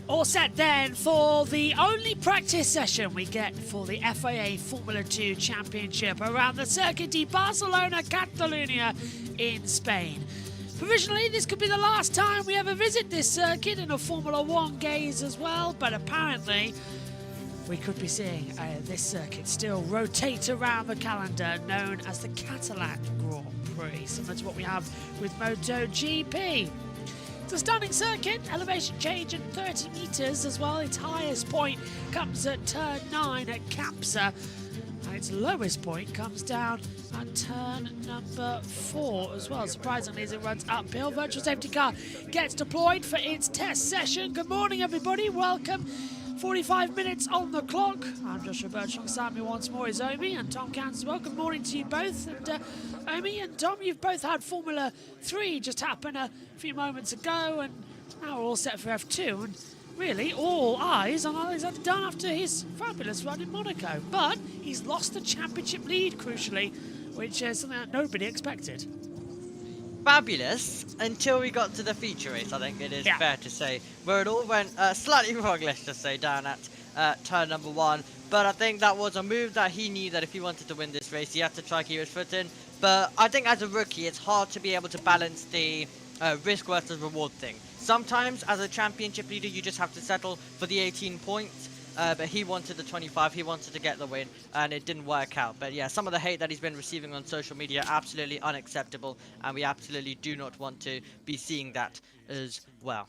All set then for the only practice session we get for the FIA Formula 2 Championship around the Circuit de Barcelona, Catalunya in Spain. Provisionally, this could be the last time we ever visit this circuit in a Formula 1 gaze as well, but apparently we could be seeing this circuit still rotate around the calendar, known as the Catalan Grand Prix, similar to what we have with MotoGP. It's a stunning circuit, elevation change at 30 metres as well. Its highest point comes at turn 9 at Capsa, and its lowest point comes down at turn number 4 as well. Surprisingly, as it runs uphill, virtual safety car gets deployed for its test session. Good morning, everybody. Welcome. 45 minutes on the clock. I'm Joshua Birch. Alongside me once more is Omi and Tom Cairns as well. Good morning to you both. And Omi and Tom, you've both had Formula 3 just happen a few moments ago, and now we're all set for F2. And really, all eyes on Alexander Dunn after his fabulous run in Monaco. But he's lost the championship lead, crucially, which is something that nobody expected. Fabulous until we got to the feature race, I think it is fair to say, where it all went slightly wrong, let's just say, down at turn number 1. But I think that was a move that he knew that if he wanted to win this race, he had to try to keep his foot in. But I think as a rookie, it's hard to be able to balance the risk versus reward thing. Sometimes, as a championship leader, you just have to settle for the 18 points. But he wanted the 25, he wanted to get the win, and it didn't work out. But yeah, some of the hate that he's been receiving on social media, absolutely unacceptable, and we absolutely do not want to be seeing that as well.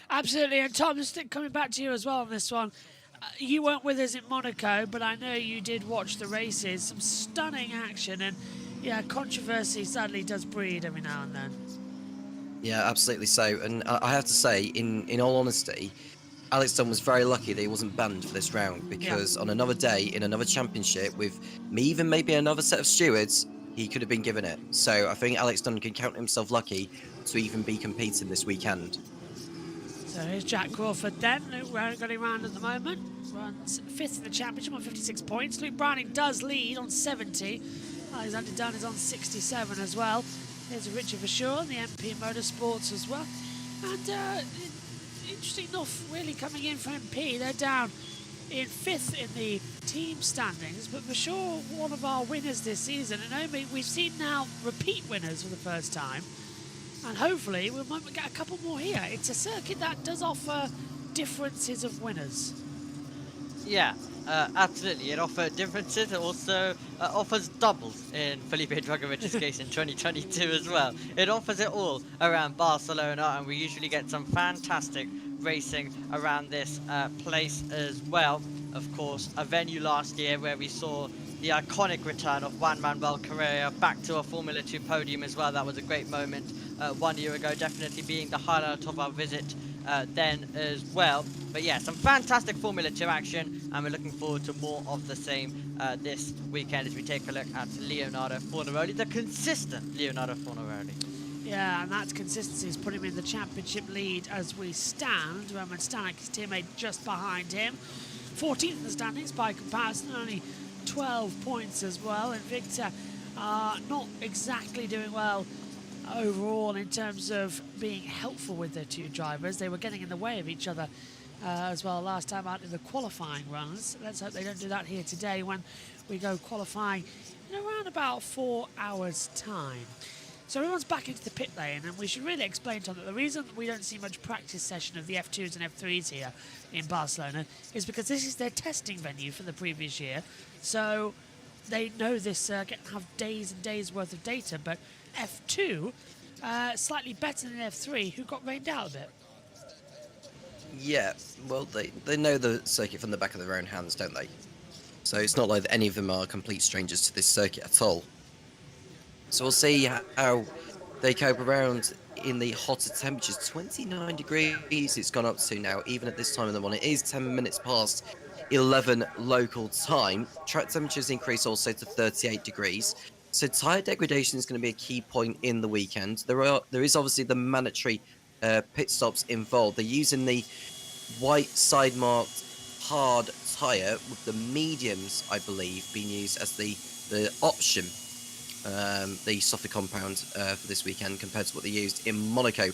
Absolutely, and Tom, just coming back to you as well on this one. You weren't with us in Monaco, but I know you did watch the races. Some stunning action, and yeah, controversy sadly does breed every now and then. Yeah, absolutely so. And I have to say, in all honesty, Alex Dunn was very lucky that he wasn't banned for this round, because on another day, in another championship, with even maybe another set of stewards, he could have been given it. So I think Alex Dunn can count himself lucky to even be competing this weekend. So here's Jack Crawford then, who we're going around at the moment. Runs 5th in the championship on 56 points. Luke Browning does lead on 70. Alexander Dunn is on 67 as well. Here's Richard Verschoor, the MP Motorsports as well. And interesting enough, really coming in for MP, they're down in 5th in the team standings, but for sure one of our winners this season. And we've seen now repeat winners for the first time, and hopefully we might get a couple more here. It's a circuit that does offer differences of winners. Yeah, absolutely. It offers differences. It also offers doubles in Felipe Dragovic's case in 2022 as well. It offers it all around Barcelona, and we usually get some fantastic racing around this place as well. Of course, a venue last year where we saw the iconic return of Juan Manuel Correa back to a Formula 2 podium as well. That was a great moment 1 year ago, definitely being the highlight of our visit then as well. But yeah, some fantastic Formula 2 action, and we're looking forward to more of the same this weekend as we take a look at Leonardo Fornaroli, the consistent Leonardo Fornaroli. Yeah, and that consistency has put him in the championship lead as we stand. Roman Stanek, his teammate, just behind him. 14th in the standings by comparison, only 12 points as well. And Victor not exactly doing well overall in terms of being helpful with their two drivers. They were getting in the way of each other as well last time out in the qualifying runs. Let's hope they don't do that here today when we go qualifying in around about 4 hours' time. So everyone's back into the pit lane, and we should really explain to them that the reason we don't see much practice session of the F2s and F3s here in Barcelona is because this is their testing venue for the previous year. So they know this circuit and have days and days worth of data, but F2 slightly better than F3, who got rained out a bit. Yeah, well, they know the circuit from the back of their own hands, don't they? So it's not like any of them are complete strangers to this circuit at all. So we'll see how they cope around in the hotter temperatures. 29 degrees it's gone up to now, even at this time of the morning. It is 10 minutes past 11 local time. Track temperatures increase also to 38 degrees. So tyre degradation is going to be a key point in the weekend. There is obviously the mandatory pit stops involved. They're using the white side marked hard tyre with the mediums, I believe, being used as the option, the softer compound for this weekend compared to what they used in Monaco.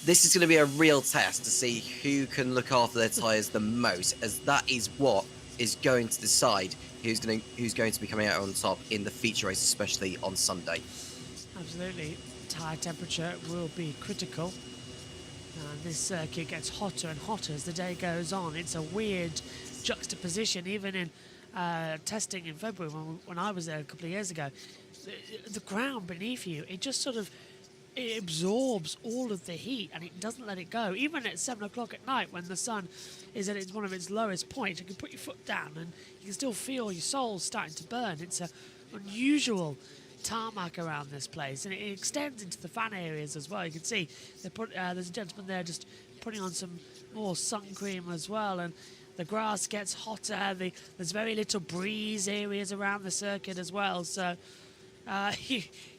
This is going to be a real test to see who can look after their tyres the most, as that is what is going to decide who's going to be coming out on top in the feature race, especially on Sunday. Absolutely. Tyre temperature will be critical. This circuit gets hotter and hotter as the day goes on. It's a weird juxtaposition, even in testing in February when I was there a couple of years ago. The ground beneath you, it just sort of it absorbs all of the heat and it doesn't let it go. Even at 7 o'clock at night when the sun is at one of its lowest points, you can put your foot down and you can still feel your soul starting to burn. It's an unusual tarmac around this place, and it extends into the fan areas as well. You can see there's a gentleman there just putting on some more sun cream as well, and the grass gets hotter. There's very little breeze areas around the circuit as well, so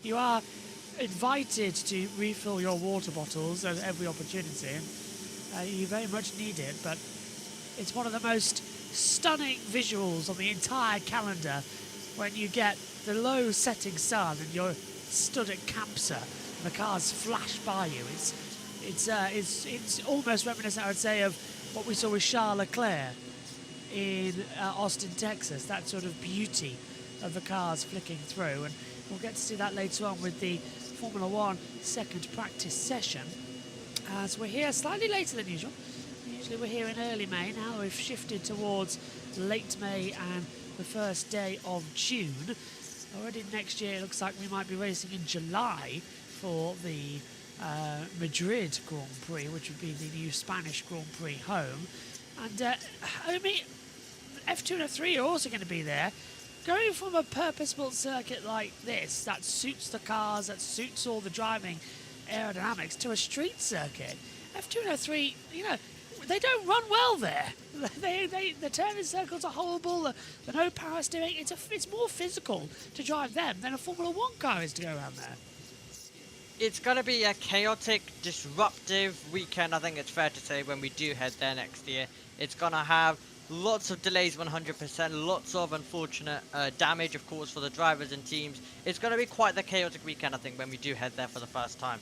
you are invited to refill your water bottles at every opportunity. You very much need it, but it's one of the most stunning visuals on the entire calendar when you get the low setting sun and you're stood at Campsa and the cars flash by you. It's almost reminiscent, I would say, of what we saw with Charles Leclerc in Austin, Texas. That sort of beauty of the cars flicking through, and we'll get to see that later on with the Formula One second practice session. So we're here slightly later than usual. Usually we're here in early May. Now we've shifted towards late May and the first day of June. Already next year it looks like we might be racing in July for the Madrid Grand Prix, which would be the new Spanish Grand Prix home. And I mean, F2 and F3 are also going to be there. Going from a purpose-built circuit like this, that suits the cars, that suits all the driving aerodynamics, to a street circuit, F2 and F3, you know, they don't run well there. The turning circles are horrible. The no power steering. It's more physical to drive them than a Formula One car is to go around there. It's going to be a chaotic, disruptive weekend, I think it's fair to say, when we do head there next year. It's going to have lots of delays, 100%, lots of unfortunate damage, of course, for the drivers and teams. It's going to be quite the chaotic weekend, I think, when we do head there for the first time.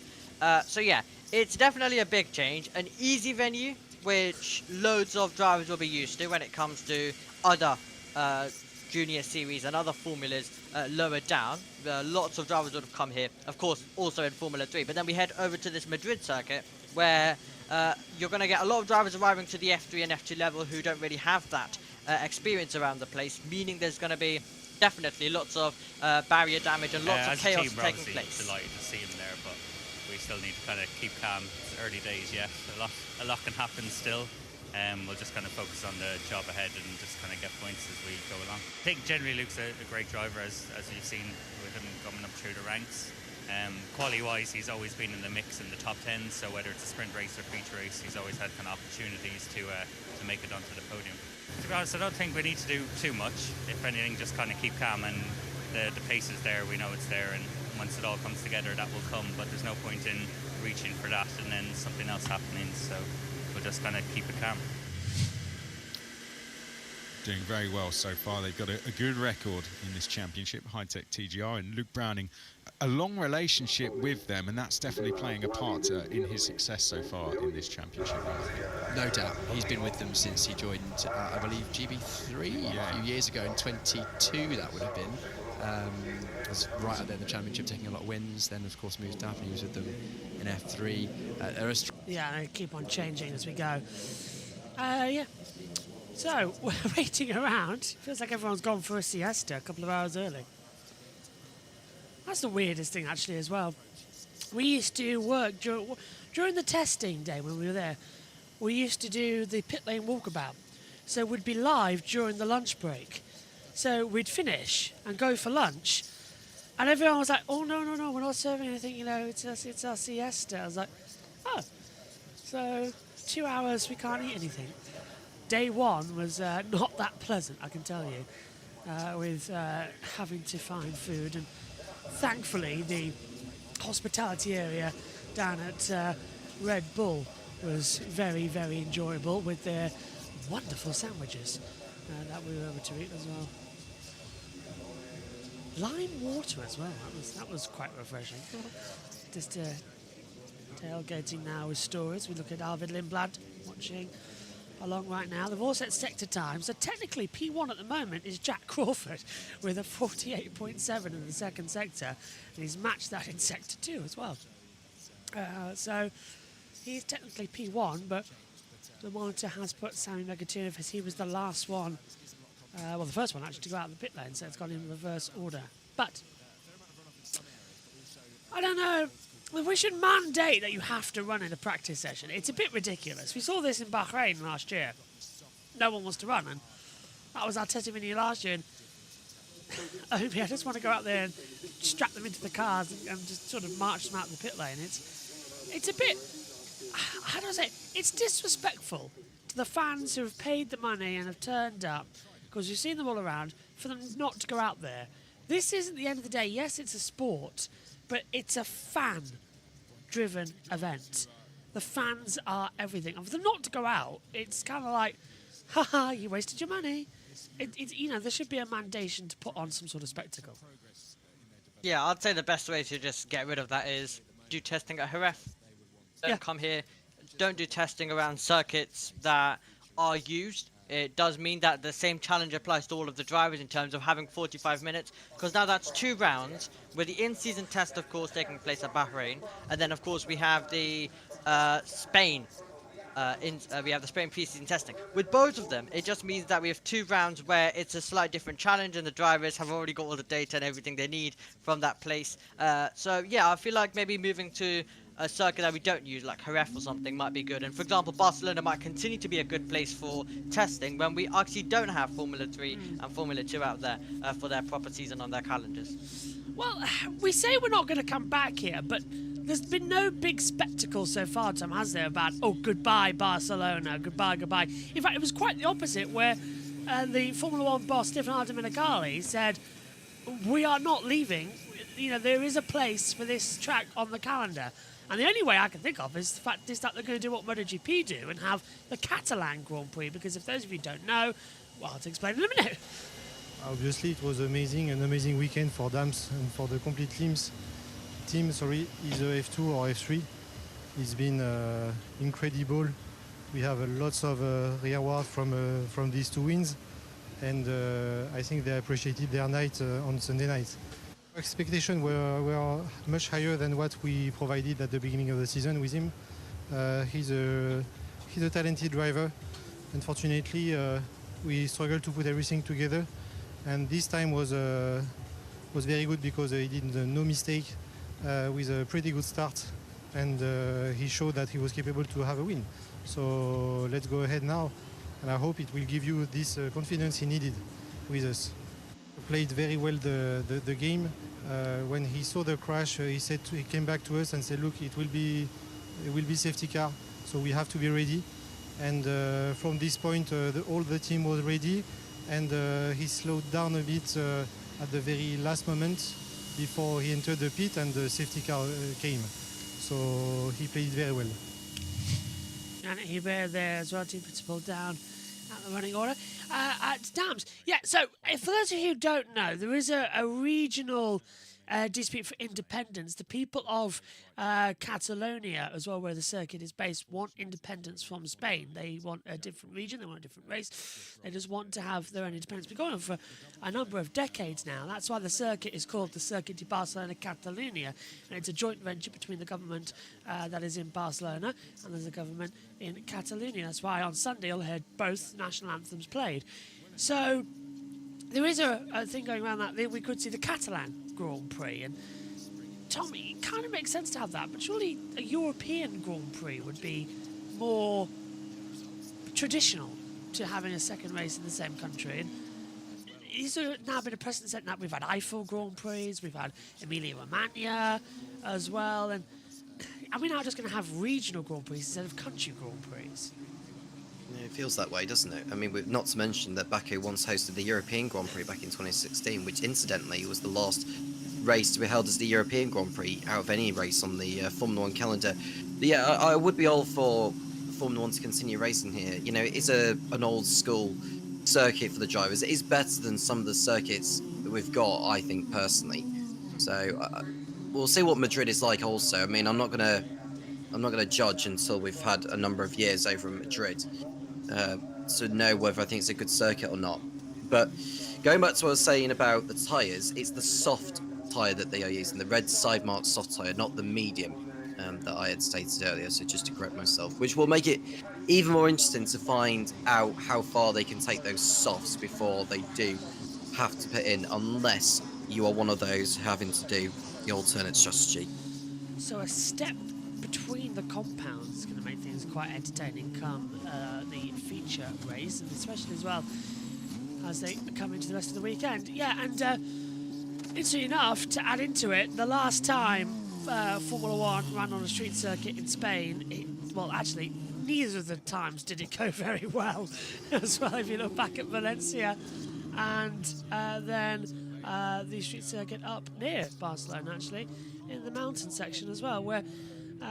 So yeah, it's definitely a big change. An easy venue, which loads of drivers will be used to when it comes to other junior series and other formulas lower down. Lots of drivers would have come here, of course, also in Formula 3. But then we head over to this Madrid circuit, where you're going to get a lot of drivers arriving to the F3 and F2 level who don't really have that experience around the place, meaning there's going to be definitely lots of barrier damage and lots of chaos taking place. Delighted to see him there, but we still need to kind of keep calm. It's early days yet. A lot can happen still. We'll just kind of focus on the job ahead and just kind of get points as we go along. I think generally Luke's a great driver, as you've seen with him coming up through the ranks. Quality-wise, he's always been in the mix in the top 10, so whether it's a sprint race or feature race, he's always had kind of opportunities to make it onto the podium. To be honest, I don't think we need to do too much. If anything, just kind of keep calm, and the pace is there, we know it's there, and once it all comes together, that will come, but there's no point in reaching for that and then something else happening, so we'll just kind of keep it calm. Doing very well so far. They've got a good record in this championship, High-Tech TGR, and Luke Browning, a long relationship with them, and that's definitely playing a part in his success so far in this championship. No doubt. He's been with them since he joined, I believe, GB3 a few years ago, in 22 that would have been. Was right up there in the championship, taking a lot of wins. Then, of course, moved up and he was with them in F3. Yeah, they keep on changing as we go. Yeah. So, we're waiting around. Feels like everyone's gone for a siesta a couple of hours early. That's the weirdest thing, actually, as well. We used to work during the testing day when we were there. We used to do the pit lane walkabout. So we'd be live during the lunch break. So we'd finish and go for lunch. And everyone was like, oh, no, we're not serving anything, it's our siesta. I was like, oh, so 2 hours, we can't eat anything. Day one was not that pleasant, I can tell you, with having to find food. And thankfully, the hospitality area down at Red Bull was very, very enjoyable with their wonderful sandwiches that we were able to eat as well. Lime water as well. That was quite refreshing. Just tailgating now with stories. We look at Arvid Lindblad watching along right now. They've all set sector time. So technically P1 at the moment is Jack Crawford with a 48.7 in the second sector. And he's matched that in sector 2 as well. So he's technically P1, but the monitor has put Sammy Megatunov as he was the last one. Well, the first one actually to go out of the pit lane, so it's gone in reverse order. But I don't know. We should mandate that you have to run in a practice session. It's a bit ridiculous. We saw this in Bahrain last year. No one wants to run, and that was our testimony last year. And I just want to go out there and strap them into the cars and just sort of march them out of the pit lane. It's a bit, how do I say it? It's disrespectful to the fans who have paid the money and have turned up, because you've seen them all around, for them not to go out there. This isn't the end of the day. Yes, it's a sport, but it's a fan-driven event. The fans are everything. And for them not to go out, it's kind of like, haha, you wasted your money. There should be a mandation to put on some sort of spectacle. Yeah, I'd say the best way to just get rid of that is do testing at Jerez. Don't come here. Don't do testing around circuits that are used. It does mean that the same challenge applies to all of the drivers in terms of having 45 minutes, because now that's 2 rounds, with the in-season test, of course, taking place at Bahrain, and then, of course, we have the Spain. We have the Spain pre-season testing. With both of them, it just means that we have 2 rounds where it's a slight different challenge, and the drivers have already got all the data and everything they need from that place. So yeah, I feel like maybe moving to a circuit that we don't use, like Jerez or something, might be good. And for example, Barcelona might continue to be a good place for testing when we actually don't have Formula 3 and Formula 2 out there for their proper season on their calendars. Well, we say we're not going to come back here, but there's been no big spectacle so far, Tom, has there, about, oh, goodbye, Barcelona, goodbye. In fact, it was quite the opposite, where the Formula 1 boss, Stefano Domenicali, said, we are not leaving. There is a place for this track on the calendar. And the only way I can think of is the fact that they're going to do what MotoGP do and have the Catalan Grand Prix, because if those of you don't know, well, I'll explain in a minute. Obviously, it was an amazing weekend for Dams and for the complete teams. Either F2 or F3. It's been incredible. We have lots of reward from these 2 wins, and I think they appreciated their night on Sunday night. Expectations were much higher than what we provided at the beginning of the season with him. He's a talented driver. Unfortunately, we struggled to put everything together, and this time was very good because he did no mistake with a pretty good start, and he showed that he was capable to have a win. So let's go ahead now, and I hope it will give you this confidence he needed with us. Played very well the game. When he saw the crash, he came back to us and said, "Look, it will be safety car, so we have to be ready." And from this point, all the team was ready, and he slowed down a bit at the very last moment before he entered the pit, and the safety car came. So he played very well. And Hubert there as well, team principal down at the running order. At Dams. Yeah, so for those of you who don't know, there is a regional dispute for independence. The people of Catalonia, as well, where the circuit is based, want independence from Spain. They want a different region, they want a different race. They just want to have their own independence. It's been going on for a number of decades now. That's why the circuit is called the Circuit de Barcelona Catalunya, and it's a joint venture between the government that is in Barcelona and there's a government in Catalonia. That's why on Sunday you'll hear both national anthems played. So there is a thing going around that we could see the Catalan Grand Prix, and Tom, it kind of makes sense to have that, but surely a European Grand Prix would be more traditional to having a second race in the same country. And these have now been a precedent set. Now we've had Eiffel Grand Prix, we've had Emilia Romagna as well, and are we now just going to have regional Grand Prix instead of country Grand Prix? Yeah, it feels that way, doesn't it? I mean, not to mention that Baku once hosted the European Grand Prix back in 2016, which incidentally was the last race to be held as the European Grand Prix out of any race on the Formula 1 calendar. But yeah, I would be all for Formula 1 to continue racing here. You know, it is an old school circuit for the drivers. It is better than some of the circuits that we've got, I think, personally. So we'll see what Madrid is like also. I mean, I'm not gonna judge until we've had a number of years over in Madrid to know whether I think it's a good circuit or not. But going back to what I was saying about the tyres, it's the soft tyre that they are using, the red side mark soft tyre, not the medium that I had stated earlier. So just to correct myself, which will make it even more interesting to find out how far they can take those softs before they do have to put in, unless you are one of those having to do the alternate strategy. So a step between the compounds is going to make things quite entertaining come the feature race, and especially as well as they come into the rest of the weekend. Yeah, and interesting enough, to add into it, the last time Formula 1 ran on a street circuit in Spain, well, actually, neither of the times did it go very well as well, if you look back at Valencia and then the street circuit up near Barcelona, actually, in the mountain section as well, where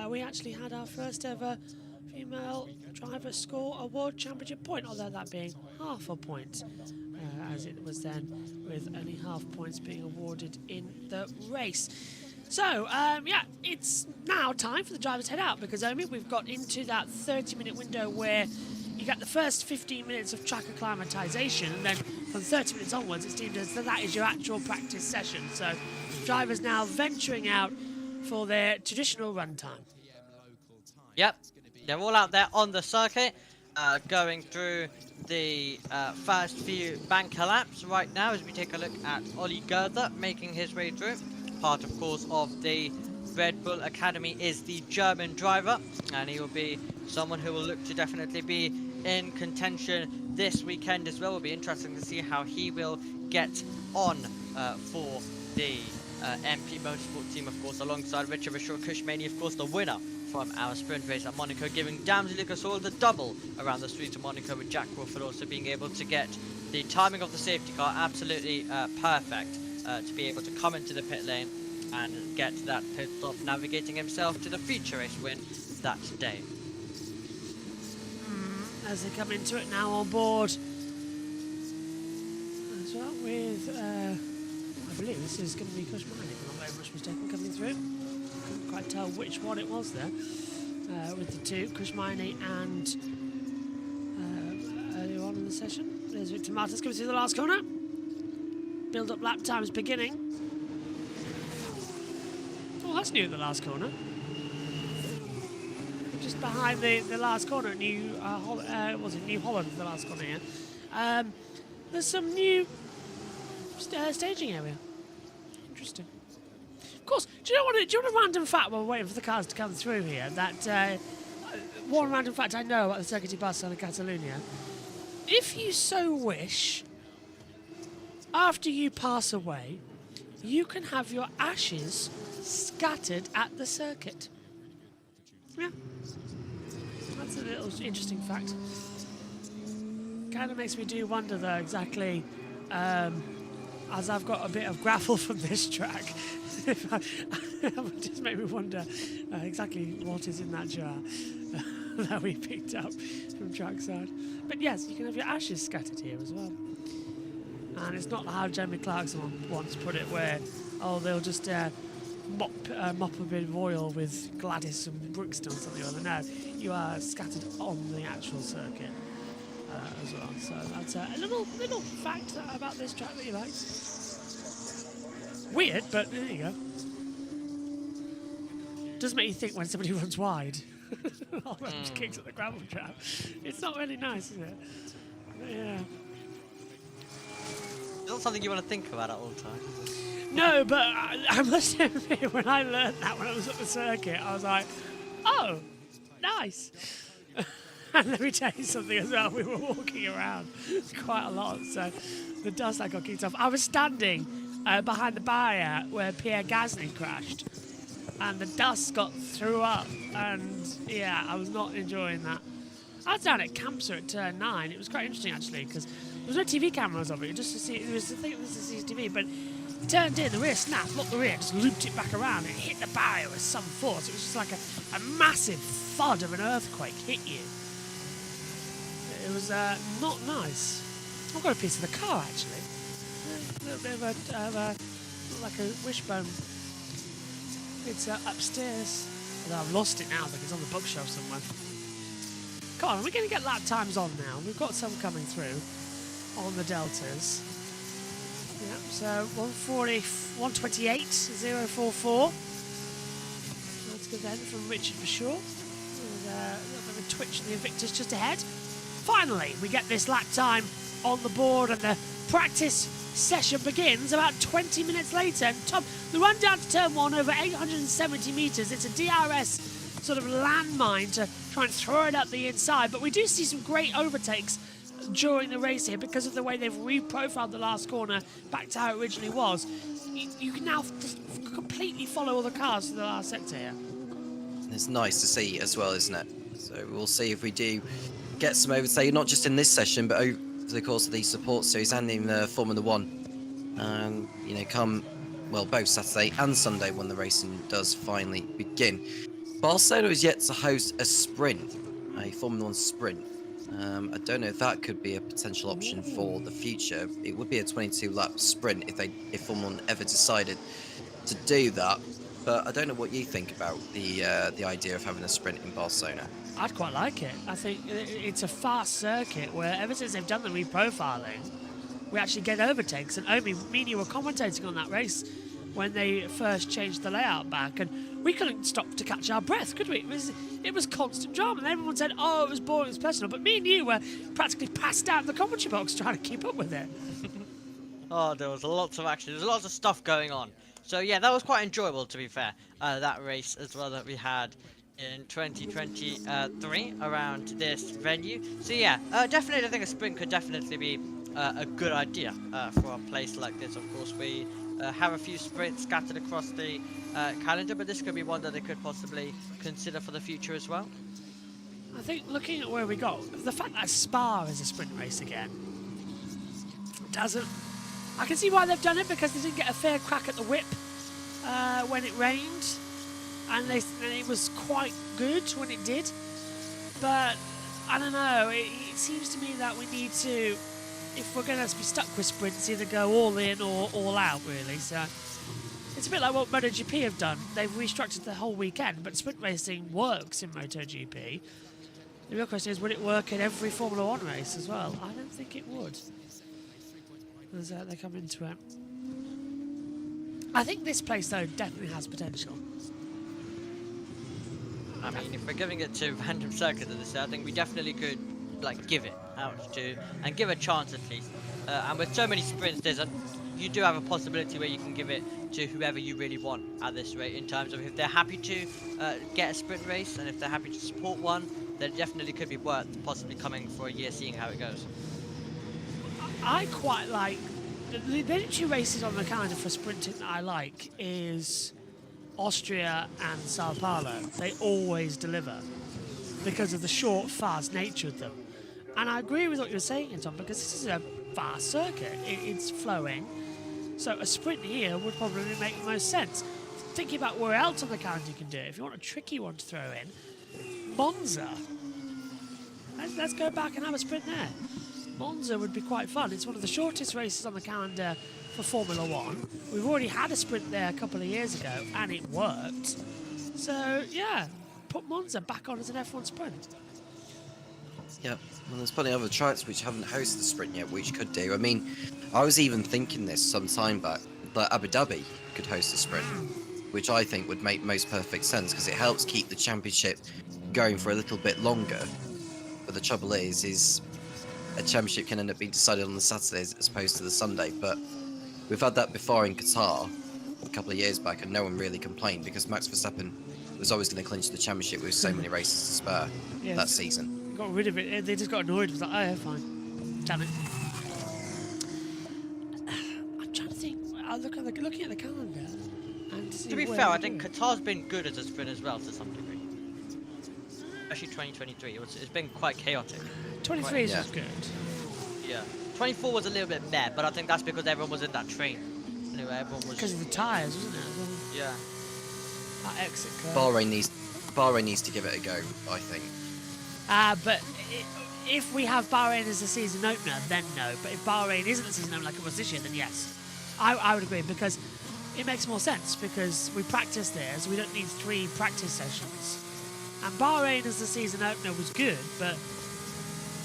we actually had our first ever female driver score a world championship point, although that being half a point, as it was then, with only half points being awarded in the race. So, yeah, it's now time for the drivers to head out, because we've got into that 30-minute window where you get the first 15 minutes of track acclimatization, and then from 30 minutes onwards, it's deemed as that is your actual practice session. So, drivers now venturing out for their traditional run time. Yep, they're all out there on the circuit, going through the first few banker laps right now as we take a look at Ollie Goethe making his way through. Part, of course, of the Red Bull Academy is the German driver, and he will be someone who will look to definitely be in contention this weekend as well. It will be interesting to see how he will get on for the MP Motorsport team, of course, alongside Richard Kushmani, of course, the winner from our sprint race at Monaco, giving Damsel Lucas Oil the double around the streets of Monaco, with Jack Crawford also being able to get the timing of the safety car absolutely perfect to be able to come into the pit lane and get that pit stop, navigating himself to the feature race win that day. As they come into it now on board as well with, I believe this is going to be Kushmani, if I'm not very much mistaken, coming through. Couldn't quite tell which one it was there, with the two, Kushmani and earlier on in the session. There's Victor Martins coming through the last corner. Build-up lap times beginning. Oh, that's new at the last corner. Just behind the last corner, New Holland, the last corner here. There's some new staging area. Interesting. Of course, do you want a random fact while we're waiting for the cars to come through here? That one random fact I know about the Circuit de Barcelona Catalunya. If you so wish, after you pass away, you can have your ashes scattered at the circuit. Yeah. That's a little interesting fact. Kind of makes me do wonder, though, exactly, as I've got a bit of gravel from this track, it would just make me wonder exactly what is in that jar that we picked up from trackside. But yes, you can have your ashes scattered here as well. And it's not how Jeremy Clarkson once put it, where, oh, they'll just mop a bit of oil with Gladys and Brookston or something or other. No, you are scattered on the actual circuit as well. So that's a little fact about this track that you like. Weird, but there you go. Does make you think when somebody runs wide. All those kicks at the gravel trap. It's not really nice, is it? But yeah. It's not something you want to think about at all times, is it? No, but I must admit, when I learned that when I was at the circuit, I was like, oh, nice. And let me tell you something as well, we were walking around quite a lot, so the dust that got kicked off. I was standing behind the barrier where Pierre Gasly crashed, and the dust got threw up, and yeah, I was not enjoying that. I was down at Campser at turn 9. It was quite interesting actually, because there was no TV cameras of it, just to see, it was the thing, it was the CCTV, but it turned in, the rear snapped, looked the rear, just looped it back around, and it hit the barrier with some force. It was just like a massive thud of an earthquake hit you. It was not nice. I've got a piece of the car actually. A little bit of a like a wishbone. It's upstairs. Although I've lost it now, I think it's on the bookshelf somewhere. Come on, we're going to get lap times on now. We've got some coming through on the deltas. Yep, so 140, 128, 044. That's good then from Richard for sure. And, a little bit of a twitch in the Invictus just ahead. Finally, we get this lap time on the board, and the practice session begins about 20 minutes later. And Tom, the run down to turn 1 over 870 metres. It's a DRS sort of landmine to try and throw it up the inside, but we do see some great overtakes during the race here because of the way they've reprofiled the last corner back to how it originally was. You can now completely follow all the cars to the last sector here. It's nice to see as well, isn't it? So we'll see if we do get some overtake, not just in this session, but over the course of the support series and in Formula 1. And, you know, come, well, both Saturday and Sunday when the racing does finally begin. Barcelona is yet to host a sprint, a Formula 1 sprint. I don't know if that could be a potential option for the future. It would be a 22-lap sprint if Formula 1 ever decided to do that. But I don't know what you think about the idea of having a sprint in Barcelona. I'd quite like it. I think it's a fast circuit where ever since they've done the reprofiling, we actually get overtakes. And Omi, me and you were commentating on that race when they first changed the layout back, and we couldn't stop to catch our breath, could we? It was constant drama, and everyone said, oh, it was boring, it was personal, but me and you were practically passed out in the commentary box trying to keep up with it. Oh, there was lots of action, there was lots of stuff going on. So yeah, that was quite enjoyable, to be fair, that race as well that we had in 2023 around this venue. So yeah, definitely I think a sprint could definitely be a good idea for a place like this. Of course, we have a few sprints scattered across the calendar, but this could be one that they could possibly consider for the future as well. I think looking at where we go, the fact that Spa is a sprint race again doesn't... I can see why they've done it, because they didn't get a fair crack at the whip when it rained, and it was quite good when it did. But I don't know, it seems to me that we need to, if we're going to be stuck with sprints, either go all in or all out, really. So it's a bit like what MotoGP have done. They've restructured the whole weekend, but sprint racing works in MotoGP. The real question is, would it work in every Formula 1 race as well? I don't think it would. As they come into it. I think this place, though, definitely has potential. I mean, if we're giving it to random circuits, I think we definitely could, like, give it out to, and give a chance at least. And with so many sprints, you do have a possibility where you can give it to whoever you really want at this rate, in terms of if they're happy to get a sprint race, and if they're happy to support one, then it definitely could be worth possibly coming for a year, seeing how it goes. I quite like... The only two races on the calendar for sprinting that I like is Austria and Sao Paulo. They always deliver because of the short, fast nature of them. And I agree with what you're saying, Tom, because this is a fast circuit. It's flowing. So a sprint here would probably make the most sense. Thinking about where else on the calendar you can do it, if you want a tricky one to throw in, Monza. Let's go back and have a sprint there. Monza would be quite fun. It's one of the shortest races on the calendar for Formula 1. We've already had a sprint there a couple of years ago, and it worked. So, yeah, put Monza back on as an F1 sprint. Yeah, well, there's plenty of other tracks which haven't hosted the sprint yet, which could do. I mean, I was even thinking this some time back, that Abu Dhabi could host a sprint, which I think would make most perfect sense, because it helps keep the championship going for a little bit longer. But the trouble is a championship can end up being decided on the Saturdays as opposed to the Sunday. But we've had that before in Qatar a couple of years back, and no one really complained, because Max Verstappen was always going to clinch the championship with so many races to spare that season. got rid of it. They just got annoyed. It was like, oh, yeah, fine. Damn it. I'm trying to think. Looking at the calendar. And To be fair, I think Qatar's been good as a sprint as well to some degree. Especially 2023. It's been quite chaotic. 23 is good. Yeah. 24 was a little bit meh, but I think that's because everyone was in that train. Anyway, everyone was. Because of the tyres, wasn't it? Yeah. That exit curve. Bahrain needs to give it a go, I think. But if we have Bahrain as the season opener, then no. But if Bahrain isn't the season opener like it was this year, then yes. I would agree, because it makes more sense, because we practice there, so we don't need 3 practice sessions. And Bahrain as the season opener was good, but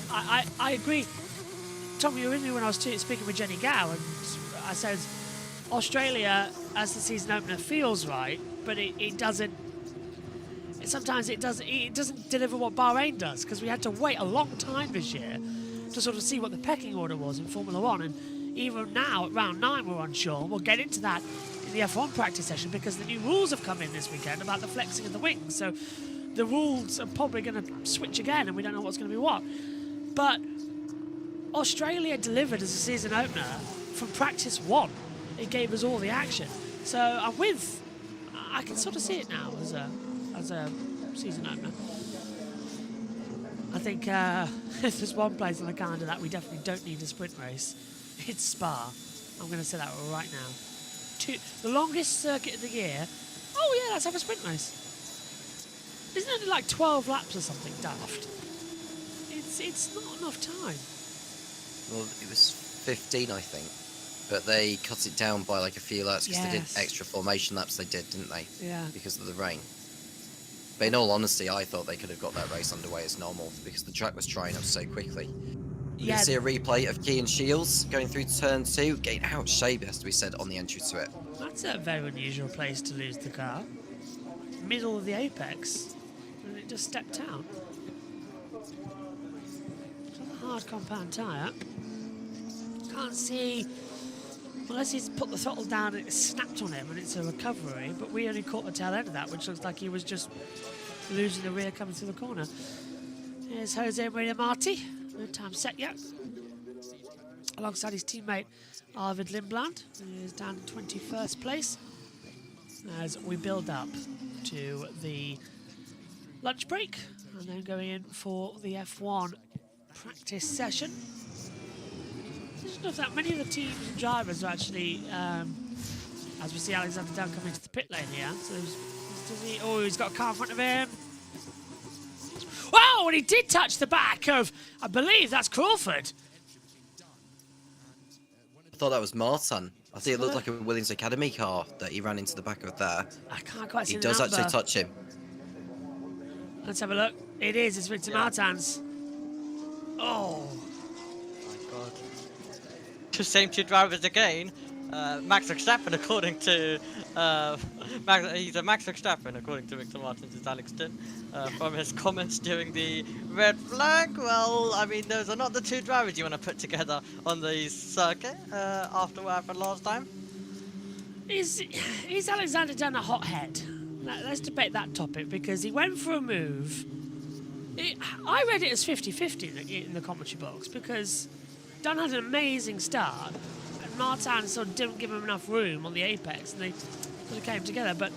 I agree. Tom, you were with me when I was speaking with Jenny Gow, and I said Australia as the season opener feels right, but it doesn't. Sometimes it doesn't deliver what Bahrain does, because we had to wait a long time this year to sort of see what the pecking order was in Formula 1, and even now at round 9 we're unsure. We'll get into that in the F1 practice session, because the new rules have come in this weekend about the flexing of the wings, so the rules are probably going to switch again, and we don't know what's going to be what. But Australia delivered as a season opener from practice 1. It gave us all the action. So I can sort of see it now as a season opener. I think if there's one place on the calendar that we definitely don't need a sprint race, it's Spa. I'm going to say that right now. The longest circuit of the year. Oh yeah, let's have a sprint race. Isn't it like 12 laps or something daft? It's not enough time. Well, it was 15, I think. But they cut it down by like a few laps because they did extra formation laps, didn't they? Yeah. Because of the rain. But in all honesty, I thought they could have got that race underway as normal, because the track was drying up so quickly. You can see a replay of Key and Shields going through turn 2, getting out-shaped, has to be said, on the entry to it. That's a very unusual place to lose the car. Middle of the apex, and it just stepped out. It's on a hard compound tyre. Can't see, unless he's put the throttle down and it snapped on him and it's a recovery, but we only caught the tail end of that, which looks like he was just losing the rear coming through the corner. Here's Jose Maria Marti, no time set yet, alongside his teammate Arvid Lindblad, who is down in 21st place, as we build up to the lunch break and then going in for the F1 practice session. I don't know if that many of the teams and drivers are actually, as we see Alexander Dunn come into the pit lane here. So he's got a car in front of him. Wow, and he did touch the back of, I believe that's Crawford. I thought that was Martin. I think it looked like a Williams Academy car that he ran into the back of there. I can't quite see the the number. He does actually touch him. Let's have a look. It is. It's Victor Martins. Oh. My God. Same 2 drivers again. Max Verstappen, according to he's a Max Verstappen, according to Victor Martins' Alex Dunn, from his comments during the red flag. Well, I mean, those are not the 2 drivers you want to put together on the circuit after what happened last time. Is Alexander Dunn a hothead? Let's debate that topic, because he went for a move. I read it as 50-50 in the commentary box, because Dunn had an amazing start, and Martin sort of didn't give him enough room on the apex, and they sort of came together. But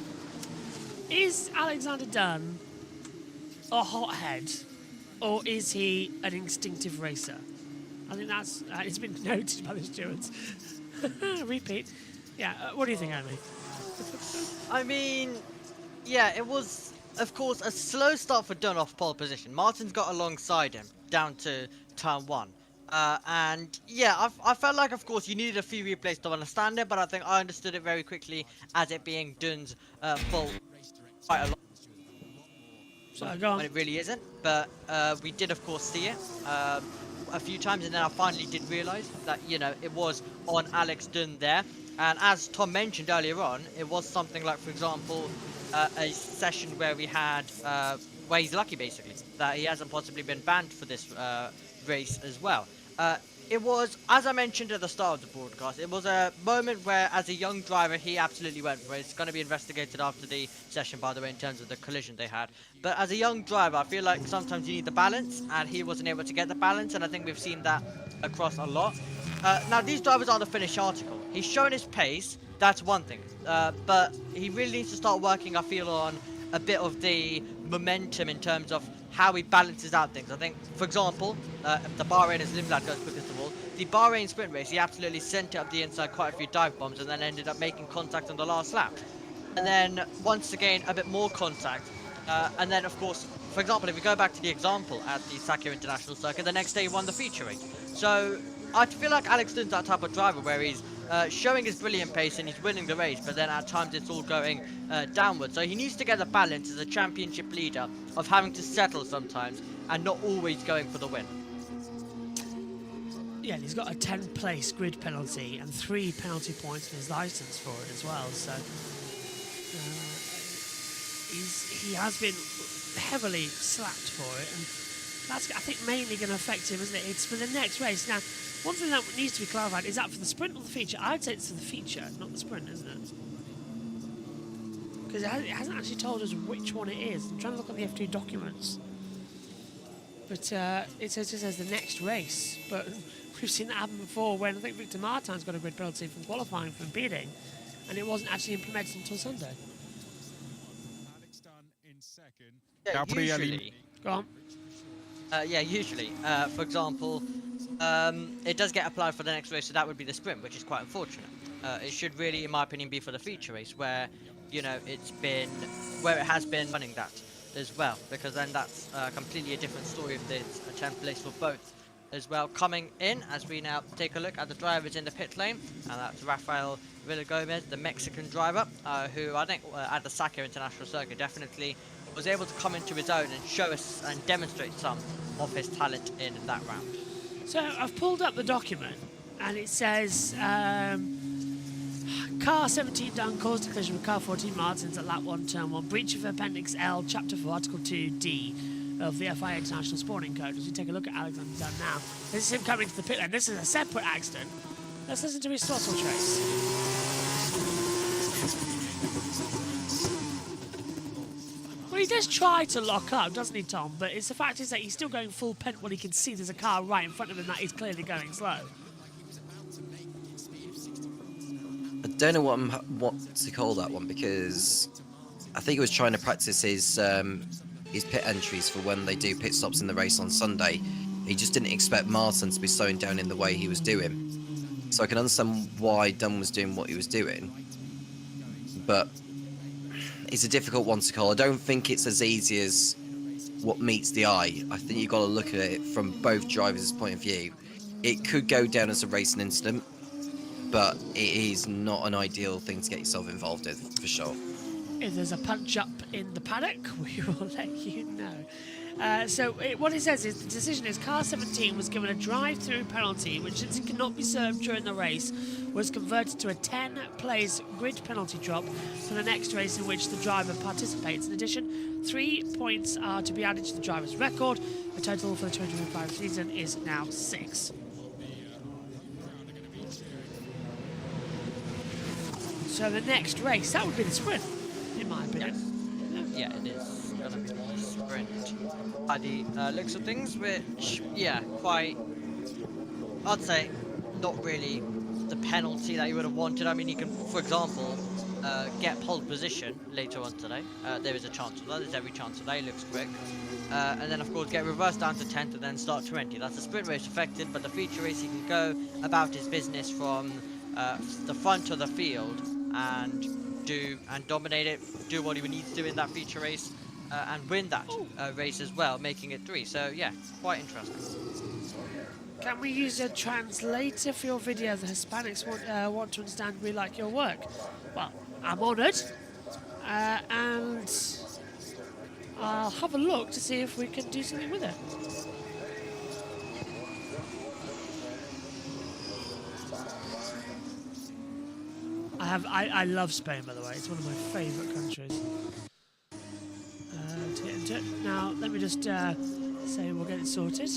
is Alexander Dunn a hothead, or is he an instinctive racer? I think that's it's been noted by the stewards. Repeat. Yeah. What do you think, Andy? I mean, yeah, it was, of course, a slow start for Dunn off pole position. Martin's got alongside him down to turn 1. And yeah, I felt like, of course, you needed a few replays to understand it, but I think I understood it very quickly as it being Dunn's fault quite a lot. When it really isn't, but we did, of course, see it a few times, and then I finally did realise that, you know, it was on Alex Dunn there. And as Tom mentioned earlier on, it was something like, for example, a session where we had, where he's lucky basically that he hasn't possibly been banned for this race as well. It was, as I mentioned at the start of the broadcast, it was a moment where, as a young driver, he absolutely went for it. It's going to be investigated after the session, by the way, in terms of the collision they had. But as a young driver, I feel like sometimes you need the balance, and he wasn't able to get the balance, and I think we've seen that across a lot. Now, these drivers are the finished article. He's shown his pace, that's one thing. But he really needs to start working, I feel, on a bit of the momentum in terms of how he balances out things. I think, for example, the Bahrain, as Limblad goes quickest of all, the Bahrain sprint race, he absolutely sent it up the inside quite a few dive bombs and then ended up making contact on the last lap. And then, once again, a bit more contact. And then, of course, for example, if we go back to the example at the Sakir International Circuit, the next day he won the feature race. So, I feel like Alex Dunne's that type of driver where he's showing his brilliant pace and he's winning the race, but then at times it's all going downwards. So he needs to get the balance as a championship leader of having to settle sometimes and not always going for the win. Yeah, and he's got a 10th place grid penalty and 3 penalty points in his licence for it as well. So he has been heavily slapped for it, and that's, I think, mainly going to affect him, isn't it? It's for the next race. Now, one thing that needs to be clarified, is that for the sprint or the feature? I'd say it's for the feature, not the sprint, isn't it? Because it hasn't actually told us which one it is. I'm trying to look at the F2 documents. But it just says the next race. But we've seen that happen before when I think Victor Martin's got a grid penalty from qualifying for impeding, and it wasn't actually implemented until Sunday. Alex Dunne in second. Yeah, usually. Go on. Yeah, usually. For example, it does get applied for the next race, so that would be the sprint, which is quite unfortunate. It should really, in my opinion, be for the feature race, where, you know, it has been running that as well, because then that's completely a different story if there's a 10th place for both as well. Coming in, as we now take a look at the drivers in the pit lane, and that's Rafael Villagomez, the Mexican driver, who I think at the Sakir International Circuit definitely was able to come into his own and show us and demonstrate some of his talent in that round. So I've pulled up the document, and it says car 17 Dunne caused a collision with car 14 Martins at lap 1, turn 1, breach of Appendix L, Chapter 4, Article 2D of the FIA International Sporting Code. As we take a look at Alexander Dunne now, this is him coming to the pit lane. This is a separate accident. Let's listen to his throttle trace. Well, he does try to lock up, doesn't he, Tom? But it's the fact is that he's still going full pent when he can see there's a car right in front of him that is clearly going slow. I don't know what to call that one, because I think he was trying to practice his pit entries for when they do pit stops in the race on Sunday. He just didn't expect Martin to be slowing down in the way he was doing. So I can understand why Dunne was doing what he was doing, but it's a difficult one to call. I don't think it's as easy as what meets the eye. I think you've got to look at it from both drivers' point of view. It could go down as a racing incident, but it is not an ideal thing to get yourself involved in, for sure. If there's a punch up in the paddock, we will let you know. What it says is the decision is car 17 was given a drive-through penalty, which, since it could not be served during the race, was converted to a 10-place grid penalty drop for the next race in which the driver participates. In addition, 3 points are to be added to the driver's record. The total for the 2025 season is now 6. So the next race, that would be the sprint, in my opinion. Yeah, it is going to be the sprint. By the looks of things, which, yeah, quite, I'd say, not really the penalty that you would have wanted. I mean, you can, for example, get pole position later on today. There is a chance of that. There's every chance of that. It looks quick. And then, of course, get reversed down to 10th and then start 20. That's a sprint race affected, but the feature race, he can go about his business from the front of the field and dominate it, do what he needs to do in that feature race, and win that race as well, making it 3. So yeah, quite interesting. Can we use a translator for your video? The Hispanics want to understand we like your work. Well, I'm honoured, and I'll have a look to see if we can do something with it. I love Spain, by the way. It's one of my favourite countries to get into. Now, let me just say we'll get it sorted.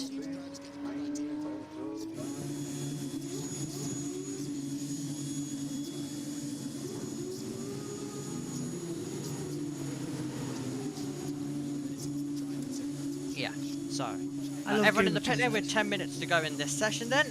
Yeah, so I love everyone in the Google pit lane with Translate. 10 minutes to go in this session then,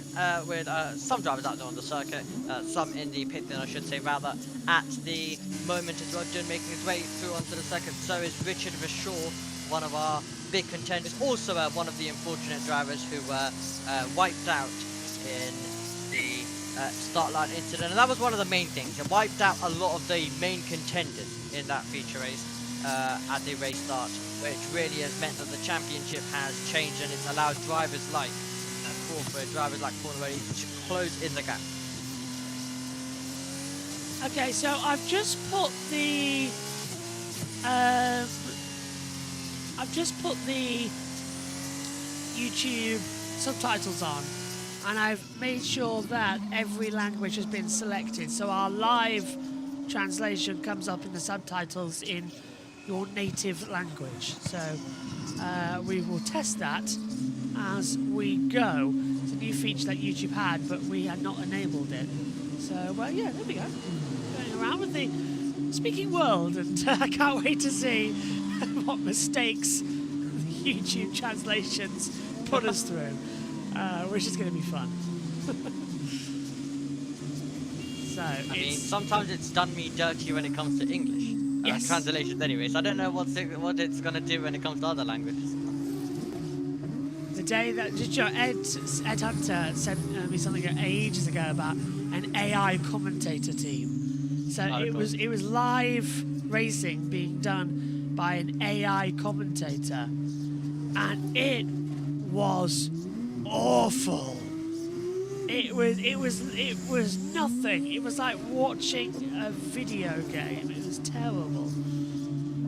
with some drivers out there on the circuit, some in the pit lane I should say rather, at the moment as well, making his way through onto the circuit. So is Richard Vishaw, one of our big contenders, also one of the unfortunate drivers who were wiped out in the start line incident, and that was one of the main things. It wiped out a lot of the main contenders in that feature race at the race start, which really has meant that the championship has changed, and it's allowed drivers like Crawford, drivers like Cornwell to close in the gap. Okay, so I've just put the YouTube subtitles on, and I've made sure that every language has been selected, so our live translation comes up in the subtitles in your native language. So we will test that as we go. It's a new feature that YouTube had, but we had not enabled it. So well, yeah, there we go. Going around with the speaking world, and I can't wait to see what mistakes YouTube translations put us through, which is going to be fun. So I mean, sometimes it's done me dirty when it comes to English. Yes. Translations anyway, so I don't know what it's going to do when it comes to other languages. the day that Ed Hunter sent me something ages ago about an AI commentator team. So it was live racing being done by an AI commentator, and it was awful. It was nothing. It was like watching a video game. It was terrible.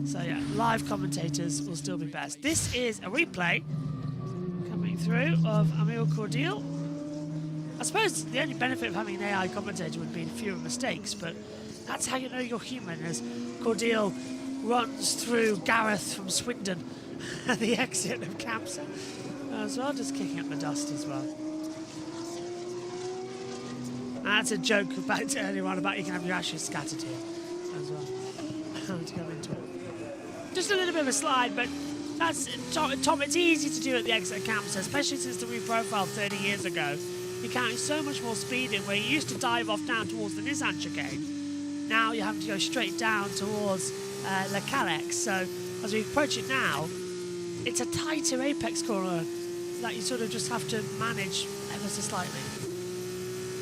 So yeah, live commentators will still be best. This is a replay coming through of Emil Cordial. I suppose the only benefit of having an AI commentator would be fewer mistakes, but that's how you know you're human, as Cordial runs through Gareth from Swindon at the exit of Campsa as well, just kicking up the dust as well. And that's a joke about earlier on about you can have your ashes scattered here as well. To go into it. Just a little bit of a slide, but that's Tom. It's easy to do at the exit of Campsa, especially since the reprofile 30 years ago. You're carrying so much more speed in, where you used to dive off down towards the Nissan chicane. Now you have to go straight down towards Le Calex. So as we approach it now, it's a tighter apex corner that you sort of just have to manage ever so slightly.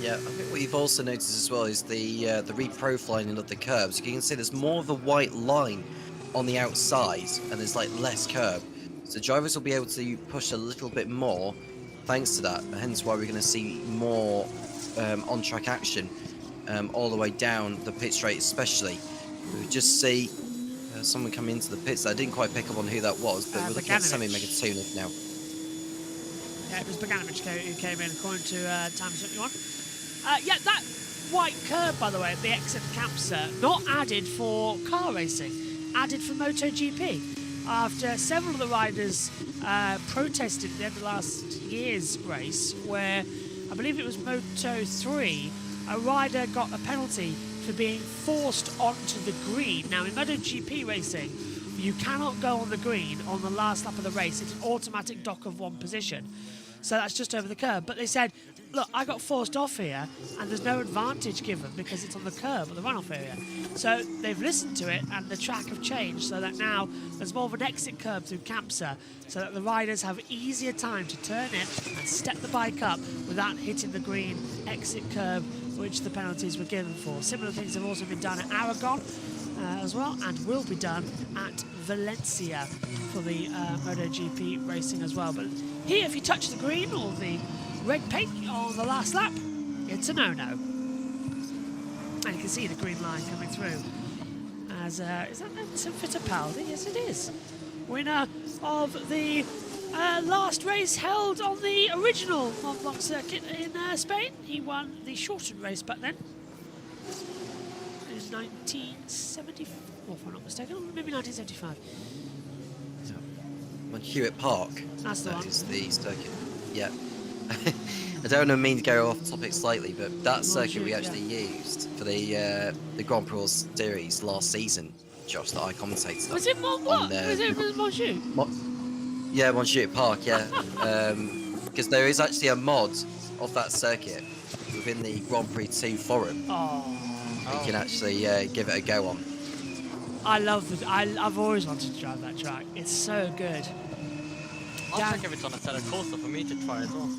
Yeah, I think what you've also noticed as well is the reprofiling of the curbs. You can see there's more of a white line on the outside, and there's like less curb. So drivers will be able to push a little bit more thanks to that. Hence why we're going to see more on-track action all the way down the pit straight, especially. We just see someone come into the pits. I didn't quite pick up on who that was, but we're looking at Sammy Megatunic now. Yeah, it was Bogdanovic who came in according to Time 71. Yeah, that white curb, by the way, at the exit of Campsa, not added for car racing, added for MotoGP. After several of the riders protested at the end of last year's race, where I believe it was Moto3, a rider got a penalty for being forced onto the green. Now, in MotoGP racing, you cannot go on the green on the last lap of the race. It's an automatic dock of one position. So that's just over the curb. But they said, look, I got forced off here, and there's no advantage given because it's on the curb or the runoff area. So they've listened to it, and the track have changed so that now there's more of an exit curb through Campsa, so that the riders have easier time to turn in and step the bike up without hitting the green exit curb, which the penalties were given for. Similar things have also been done at Aragon as well, and will be done at Valencia for the MotoGP racing as well. But here, if you touch the green or the red paint on the last lap, it's a no-no. And you can see the green line coming through. As is that Fittipaldi? Yes, it is. Winner of the last race held on the original Mont Blanc circuit in Spain. He won the shortened race back then in 1974, if I'm not mistaken, maybe 1975. On Hewitt Park. That's the one. Is the circuit. Yeah. I don't mean to go off topic slightly, but that circuit we actually used for the Grand Prix series last season, Josh, that I commentated on. Was it Mont Blanc? Was it Monjou? Yeah, Montjuic Park, yeah. Because there is actually a mod of that circuit within the Grand Prix 2 forum. Oh, You can actually give it a go on. I love it. I've always wanted to drive that track. It's so good. I'll check if it's on a set of course for me to try as well.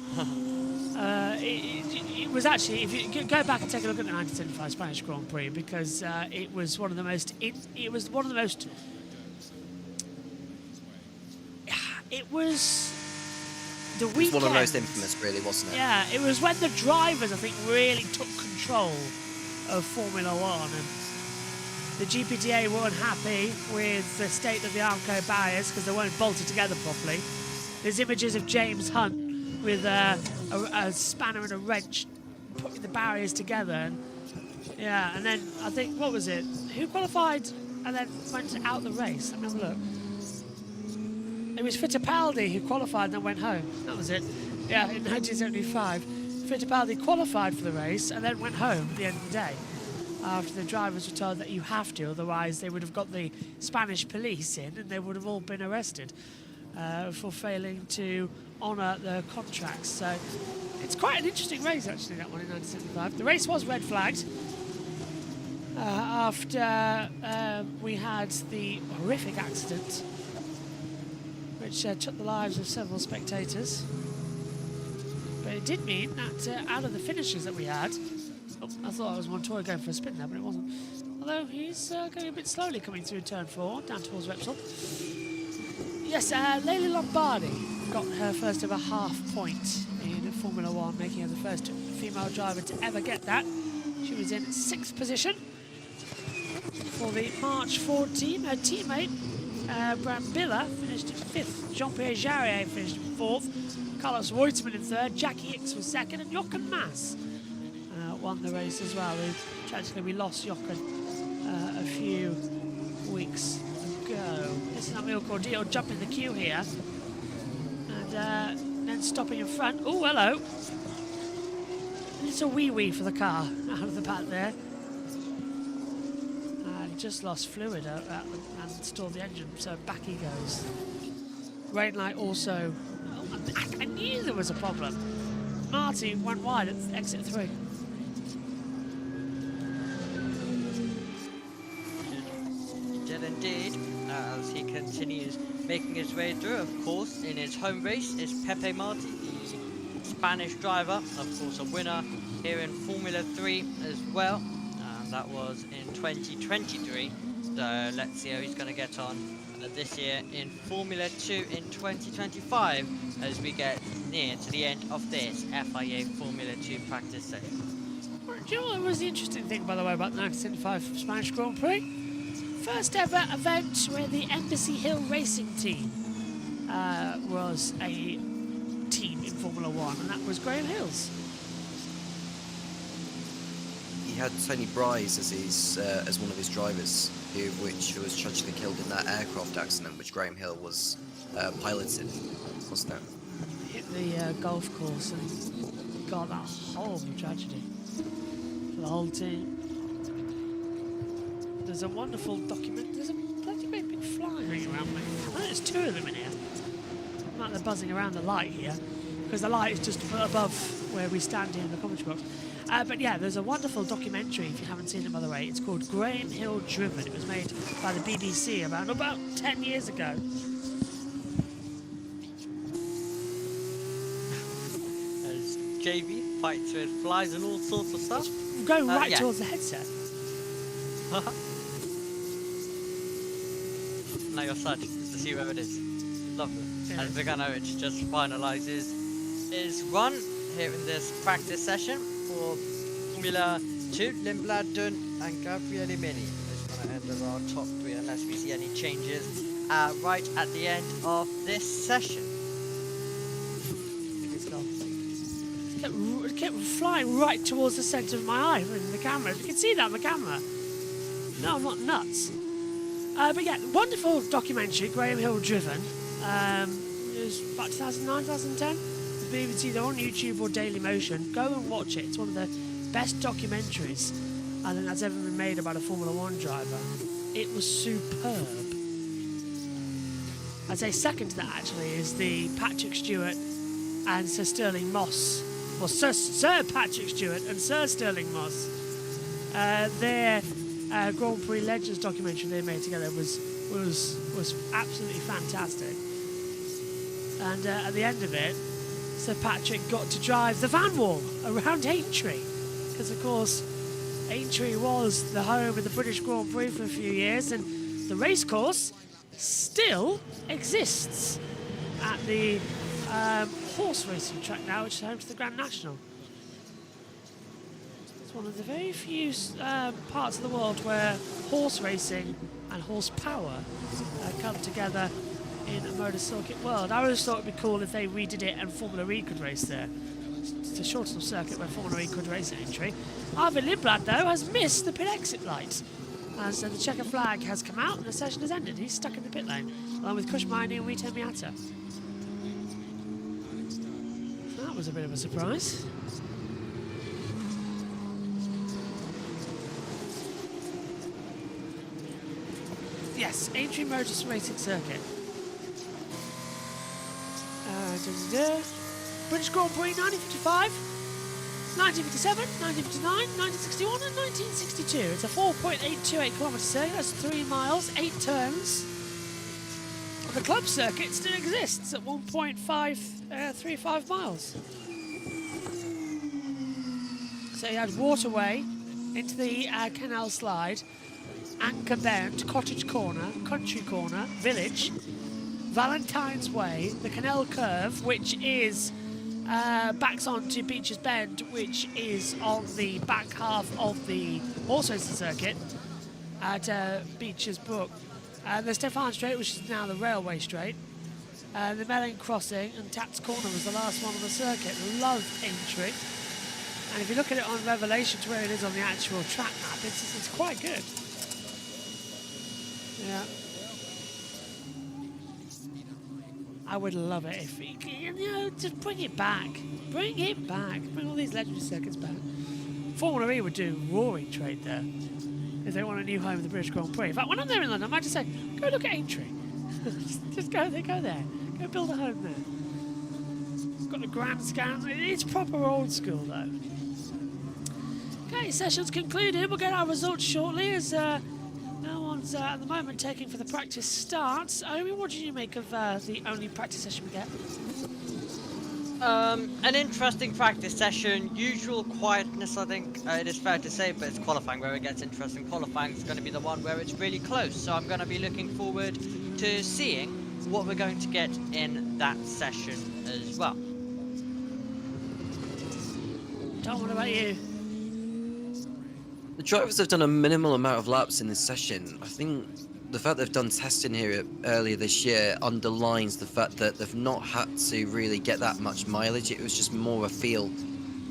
It was actually, if you go back and take a look at the 1975 Spanish Grand Prix, because it was one of the most. It was one of the most. It was the weekend. It's one of the most infamous, really, wasn't it? Yeah, it was when the drivers, I think, really took control of Formula One, and the GPDA weren't happy with the state of the Armco barriers because they weren't bolted together properly. There's images of James Hunt with a spanner and a wrench putting the barriers together, and yeah, and then I think, what was it? Who qualified and then went out the race? Let me have a look. It was Fittipaldi who qualified and then went home. That was it. Yeah, in 1975. Fittipaldi qualified for the race and then went home at the end of the day, after the drivers were told that you have to, otherwise they would have got the Spanish police in and they would have all been arrested for failing to honour the contracts. So it's quite an interesting race, actually, that one in 1975. The race was red flagged after we had the horrific accident which took the lives of several spectators. But it did mean that out of the finishes that we had, I thought I was Montoya going for a spin there, but it wasn't. Although he's going a bit slowly coming through turn 4, down towards Repsol. Yes, Leila Lombardi got her first ever half point in Formula 1, making her the first female driver to ever get that. She was in 6th position for the March 4 team. Her teammate, Brambilla, finished in 5th. Jean-Pierre Jarrier finished in 4th. Carlos Reutemann in 3rd. Jackie Hicks was 2nd. And Jochen Mass won the race as well. Tragically, we lost Jochen a few weeks ago. This is Emil Cordial jumping the queue here. And then stopping in front. Oh, hello. A little wee-wee for the car out of the back there. Just lost fluid and stalled the engine, so back he goes. Rain light also. Oh, I knew there was a problem. Marty went wide at exit 3. He did indeed, as he continues making his way through. Of course, in his home race is Pepe Marti, the Spanish driver, of course a winner here in Formula 3 as well. That was in 2023, so let's see how he's going to get on this year in Formula 2 in 2025 as we get near to the end of this FIA Formula 2 practice session. Do you know what was the interesting thing, by the way, about the 1975 Spanish Grand Prix? First ever event where the Embassy Hill Racing team was a team in Formula 1, and that was Graham Hill's. He had Tony Bryce as one of his drivers, which was tragically killed in that aircraft accident which Graham Hill was piloted, wasn't it? Hit the golf course and got that horrible tragedy for the whole team. There's a wonderful document. There's a bloody great big fly ring around me. I think there's 2 of them in here. Like they're buzzing around the light here, because the light is just above where we stand here in the commentary box. But yeah, there's a wonderful documentary, if you haven't seen it, by the way. It's called Graham Hill Driven. It was made by the BBC about 10 years ago. As JB fights with flies and all sorts of stuff. Going right yeah. towards the headset. Now you're sad to see where it is. Lovely. Yeah. And Vigano, which just finalises his run here in this practice session for Formula 2, Lindblad, Dunn and Gabriele Mini is going to enter our top 3 unless we see any changes right at the end of this session. It kept flying right towards the centre of my eye in the camera. You can see that on the camera. No, I'm not nuts. But yeah, wonderful documentary, Graham Hill Driven. It was about 2009, 2010. The BBC, they're on YouTube or Daily Motion. Go and watch it. It's one of the best documentaries I think that's ever been made about a Formula 1 driver. It was superb. I'd say second to that actually is the Patrick Stewart and Sir Sterling Moss. Well, Sir Patrick Stewart and Sir Sterling Moss. Their Grand Prix Legends documentary they made together was absolutely fantastic. And at the end of it, Sir Patrick got to drive the van wall around Aintree, because of course Aintree was the home of the British Grand Prix for a few years, and the racecourse still exists at the horse racing track now, which is home to the Grand National. It's one of the very few parts of the world where horse racing and horsepower come together in a motor circuit world. I always thought it'd be cool if they redid it and Formula E could race there. It's a short enough circuit where Formula E could race at Aintree. Arvid Lindblad, though, has missed the pit exit light. And so the checker flag has come out and the session has ended. He's stuck in the pit lane, along with Kushmaini and Rito Miata. So that was a bit of a surprise. Yes, Aintree Motor Racing Circuit. British Grand Prix 1955, 1957, 1959, 1961 and 1962. It's a 4.828 kilometre circuit, that's 3 miles, 8 turns. The club circuit still exists at 1.535 miles. So you had Waterway into the Canal Slide, Anchor Bend, Cottage Corner, Country Corner, Village, Valentine's Way, the Canal Curve, which is backs onto Beecher's Bend, which is on the back half of the horse racing circuit at Beecher's Brook. The Stefan Straight, which is now the Railway Straight. The Melling Crossing and Taps Corner was the last one on the circuit. Love Aintree. And if you look at it on Revelation to where it is on the actual track map, it's quite good. Yeah. I would love it if, just bring it back. Bring it back. Bring all these legendary circuits back. Formula E would do roaring trade there if they want a new home of the British Grand Prix. In fact, when I'm there in London, I might just say, go look at Aintree. just go there. Go build a home there. It's got the grandstand. It's proper old school, though. Okay, session's concluded. We'll get our results shortly as no one's at the moment taking for the practice starts. Omi, what did you make of the only practice session we get? An interesting practice session, usual quietness, I think it is fair to say, but it's qualifying where it gets interesting. Qualifying is going to be the one where it's really close, so I'm going to be looking forward to seeing what we're going to get in that session as well. Tom, what about you? The drivers have done a minimal amount of laps in this session. I think the fact they've done testing here earlier this year underlines the fact that they've not had to really get that much mileage. It was just more a feel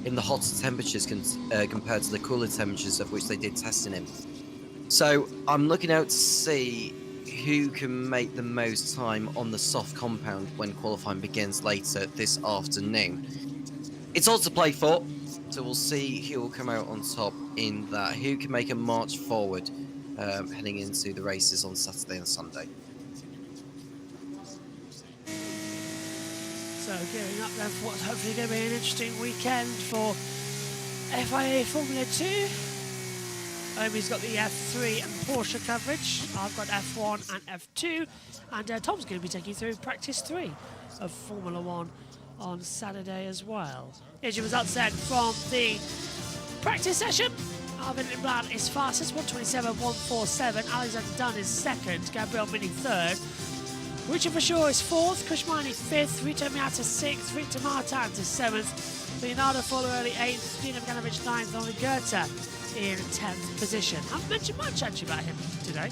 in the hotter temperatures compared to the cooler temperatures of which they did testing in. So I'm looking out to see who can make the most time on the soft compound when qualifying begins later this afternoon. It's all to play for, so we'll see who will come out on top in that, who can make a march forward heading into the races on Saturday and Sunday. So gearing up then for what's hopefully going to be an interesting weekend for FIA Formula 2. Omi's got the F3 and Porsche coverage. I've got F1 and F2. And Tom's going to be taking you through practice 3 of Formula 1 on Saturday as well. Here's your results then from the practice session. Arvid Lindblad is fastest, 127.147. Alexander Dunn is second. Gabriel Mini third. Richard Verschoor is fourth. Kushmaini fifth. Rito Miata sixth. Victor Martin to seventh. Leonardo Folorelli eighth. Dino Mganovic ninth. Only Goethe in 10th position. I haven't mentioned much actually about him today.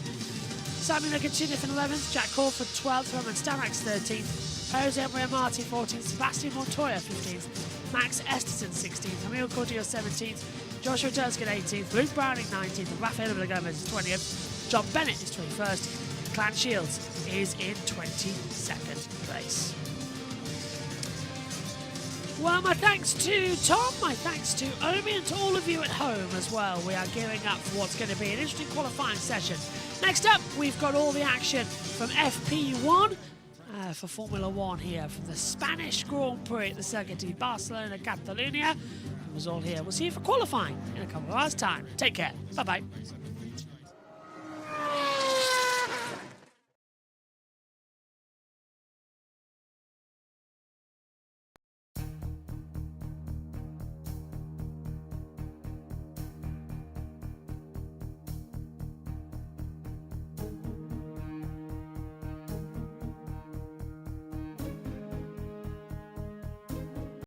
Simon Lukachiniff in 11th. Jack Crawford 12th. Roman Stamax 13th. Jose Marti 14th. Sebastian Montoya 15th. Max Esterson 16th. Emil Cordio 17th. Joshua Turskin 18th, Luke Browning 19th, and Rafael Gomez is 20th. John Bennett is 21st. Clan Shields is in 22nd place. Well, my thanks to Tom, my thanks to Omi, and to all of you at home as well. We are gearing up for what's going to be an interesting qualifying session. Next up, we've got all the action from FP1. for Formula One here from the Spanish Grand Prix at the Circuit de Barcelona, Catalunya. It was all here. We'll see you for qualifying in a couple of hours' time. Take care. Bye-bye.